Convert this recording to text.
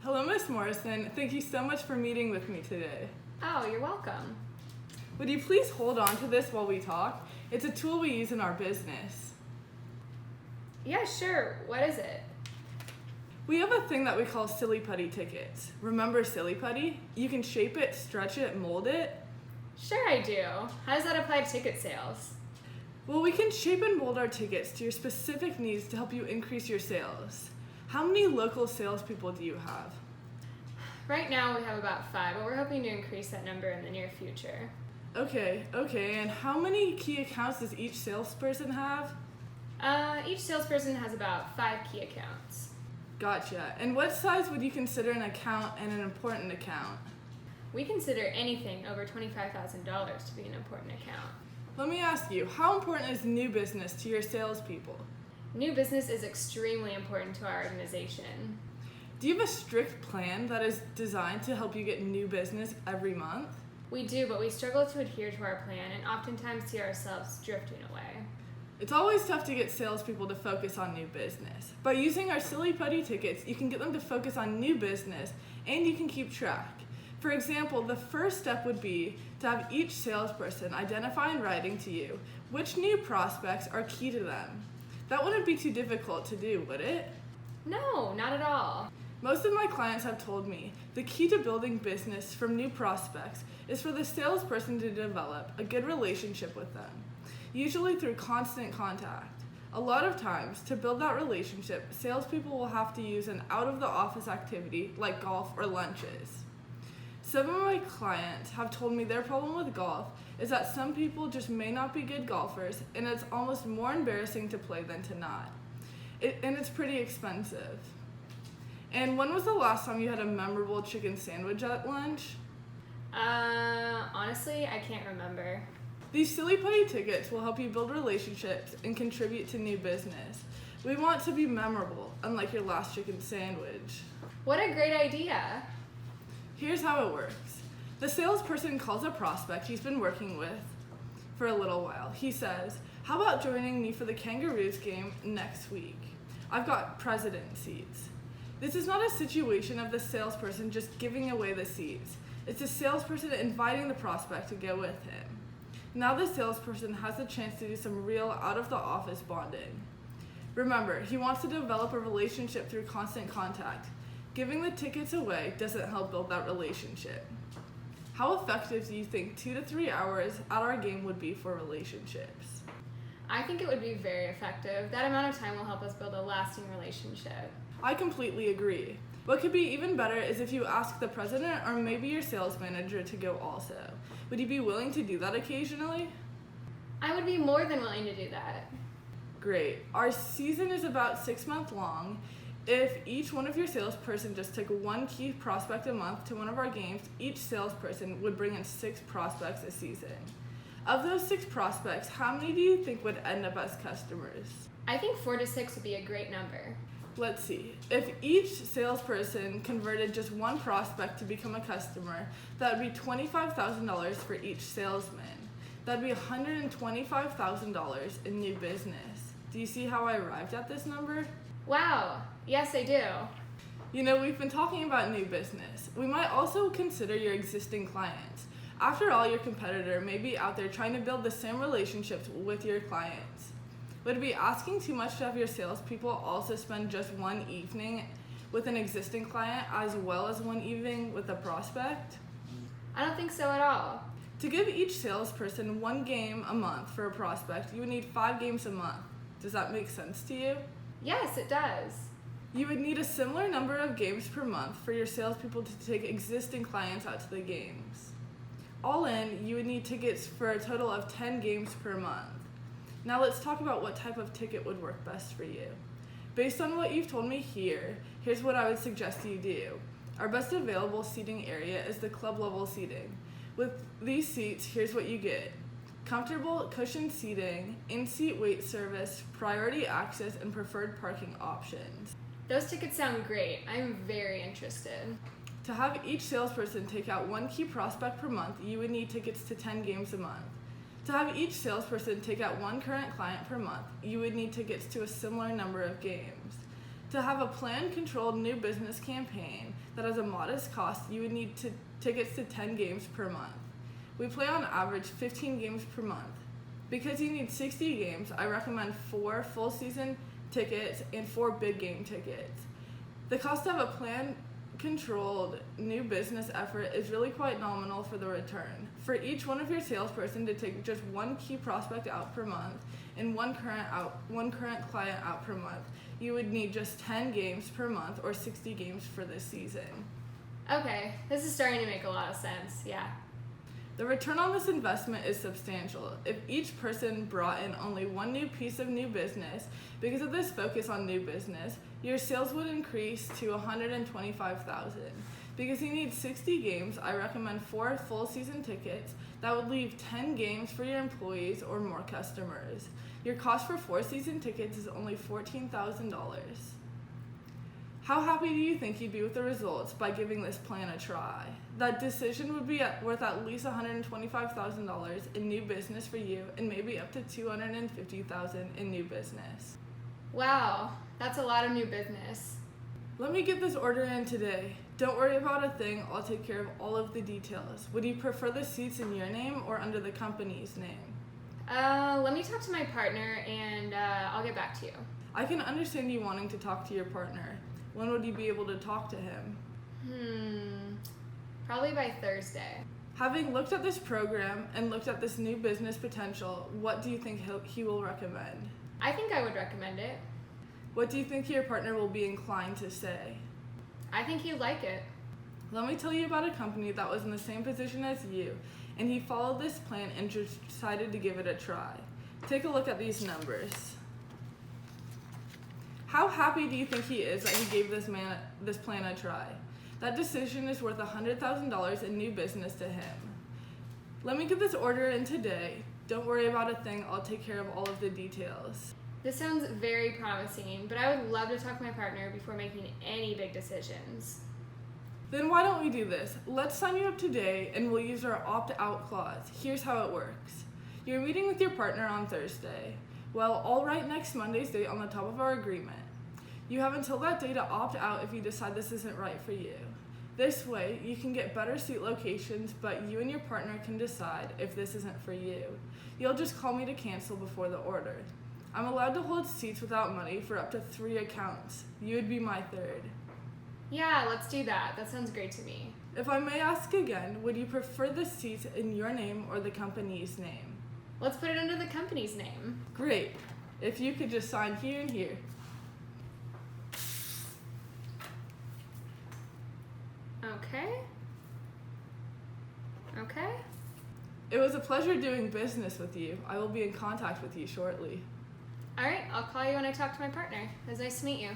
Hello, Miss Morrison. Thank you so much for meeting with me today. Oh, you're welcome. Would you please hold on to this while we talk? It's a tool we use in our business. Yeah, sure. What is it? We have a thing that we call Silly Putty tickets. Remember Silly Putty? You can shape it, stretch it, mold it. Sure I do. How does that apply to ticket sales? Well, we can shape and mold our tickets to your specific needs to help you increase your sales. How many local salespeople do you have? Right now we have about 5, but we're hoping to increase that number in the near future. Okay, and how many key accounts does each salesperson have? Each salesperson has about 5 key accounts. Gotcha. And what size would you consider an account and an important account? We consider anything over $25,000 to be an important account. Let me ask you, how important is new business to your salespeople? New business is extremely important to our organization. Do you have a strict plan that is designed to help you get new business every month? We do, but we struggle to adhere to our plan and oftentimes see ourselves drifting away. It's always tough to get salespeople to focus on new business. By using our Silly Putty tickets, you can get them to focus on new business and you can keep track. For example, the first step would be to have each salesperson identify in writing to you which new prospects are key to them. That wouldn't be too difficult to do, would it? No, not at all. Most of my clients have told me the key to building business from new prospects is for the salesperson to develop a good relationship with them, usually through constant contact. A lot of times, to build that relationship, salespeople will have to use an out-of-the-office activity like golf or lunches. Some of my clients have told me their problem with golf is that some people just may not be good golfers and it's almost more embarrassing to play than to not. And it's pretty expensive. And when was the last time you had a memorable chicken sandwich at lunch? Honestly, I can't remember. These Silly Putty tickets will help you build relationships and contribute to new business. We want to be memorable, unlike your last chicken sandwich. What a great idea! Here's how it works. The salesperson calls a prospect he's been working with for a little while. He says, "How about joining me for the Kangaroos game next week? I've got president seats." This is not a situation of the salesperson just giving away the seats. It's the salesperson inviting the prospect to go with him. Now the salesperson has the chance to do some real out-of-the-office bonding. Remember, he wants to develop a relationship through constant contact. Giving the tickets away doesn't help build that relationship. How effective do you think 2 to 3 hours at our game would be for relationships? I think it would be very effective. That amount of time will help us build a lasting relationship. I completely agree. What could be even better is if you ask the president or maybe your sales manager to go also. Would you be willing to do that occasionally? I would be more than willing to do that. Great. Our season is about 6 months long. If each one of your salesperson just took one key prospect a month to one of our games, each salesperson would bring in 6 prospects a season. Of those 6 prospects, how many do you think would end up as customers? I think 4 to 6 would be a great number. Let's see. If each salesperson converted just one prospect to become a customer, that would be $25,000 for each salesman. That would be $125,000 in new business. Do you see how I arrived at this number? Wow, yes I do. You know, we've been talking about new business. We might also consider your existing clients. After all, your competitor may be out there trying to build the same relationships with your clients. Would it be asking too much to have your salespeople also spend just one evening with an existing client as well as one evening with a prospect? I don't think so at all. To give each salesperson one game a month for a prospect, you would need 5 games a month. Does that make sense to you? Yes, it does. You would need a similar number of games per month for your salespeople to take existing clients out to the games. All in, you would need tickets for a total of 10 games per month. Now let's talk about what type of ticket would work best for you. Based on what you've told me here, here's what I would suggest you do. Our best available seating area is the club level seating. With these seats, here's what you get. Comfortable cushioned seating, in-seat wait service, priority access, and preferred parking options. Those tickets sound great. I'm very interested. To have each salesperson take out one key prospect per month, you would need tickets to 10 games a month. To have each salesperson take out one current client per month, you would need tickets to a similar number of games. To have a planned, controlled new business campaign that has a modest cost, you would need tickets to 10 games per month. We play on average 15 games per month. Because you need 60 games, I recommend 4 full season tickets and 4 big game tickets. The cost of a planned, controlled new business effort is really quite nominal for the return. For each one of your salesperson to take just one key prospect out per month and one current client out per month, you would need just 10 games per month or 60 games for this season. Okay, this is starting to make a lot of sense, yeah. The return on this investment is substantial. If each person brought in only one new piece of new business, because of this focus on new business, your sales would increase to $125,000. Because you need 60 games, I recommend 4 full season tickets. That would leave 10 games for your employees or more customers. Your cost for 4 season tickets is only $14,000. How happy do you think you'd be with the results by giving this plan a try? That decision would be worth at least $125,000 in new business for you and maybe up to $250,000 in new business. Wow, that's a lot of new business. Let me get this order in today. Don't worry about a thing, I'll take care of all of the details. Would you prefer the seats in your name or under the company's name? Let me talk to my partner and I'll get back to you. I can understand you wanting to talk to your partner. When would you be able to talk to him? Probably by Thursday. Having looked at this program and looked at this new business potential, what do you think he will recommend? I think I would recommend it. What do you think your partner will be inclined to say? I think he'd like it. Let me tell you about a company that was in the same position as you, and he followed this plan and decided to give it a try. Take a look at these numbers. How happy do you think he is that he gave this plan a try? That decision is worth $100,000 in new business to him. Let me get this order in today. Don't worry about a thing, I'll take care of all of the details. This sounds very promising, but I would love to talk to my partner before making any big decisions. Then why don't we do this? Let's sign you up today and we'll use our opt-out clause. Here's how it works. You're meeting with your partner on Thursday. Well, I'll write next Monday's date on the top of our agreement. You have until that day to opt out if you decide this isn't right for you. This way, you can get better seat locations, but you and your partner can decide if this isn't for you. You'll just call me to cancel before the order. I'm allowed to hold seats without money for up to 3 accounts. You would be my third. Yeah, let's do that. That sounds great to me. If I may ask again, would you prefer the seats in your name or the company's name? Let's put it under the company's name. Great. If you could just sign here and here. Okay. It was a pleasure doing business with you. I will be in contact with you shortly. All right, I'll call you when I talk to my partner. It was nice to meet you.